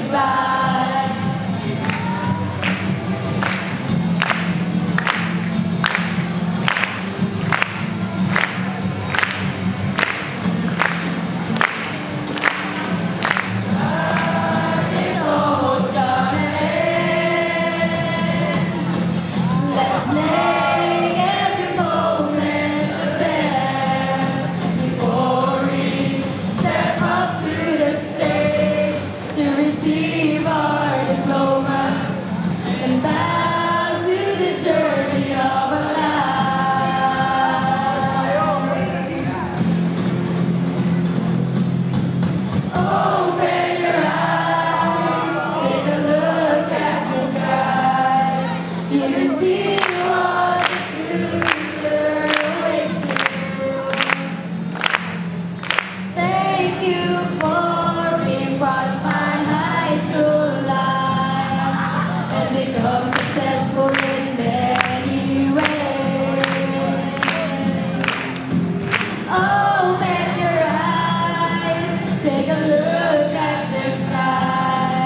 goodbye. It's almost gonna end. Let's make every moment the best before we step up to the stage to receive our diplomas and bow to the journey of our lives. Open your eyes, take a look at the sky. You can see what the future awaits you. Thank you for being part of my high school life and become successful in many ways. Open your eyes, take a look at the sky.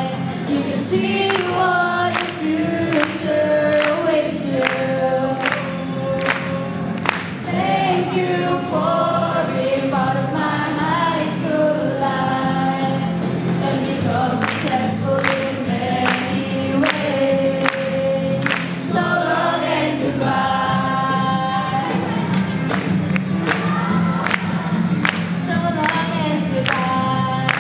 You can see what the future awaits you. Thank you for being part of my high school life and become successful in many ways. So long and goodbye. So long and goodbye.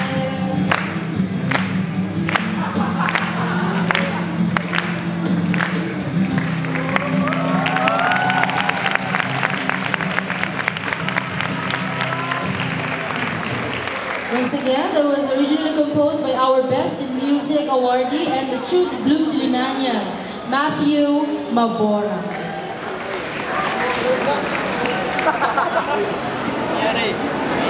Once again, that was originally composed by our Best in Music awardee and the True Blue Dilinanya, Matthew Mabora. Yan eh.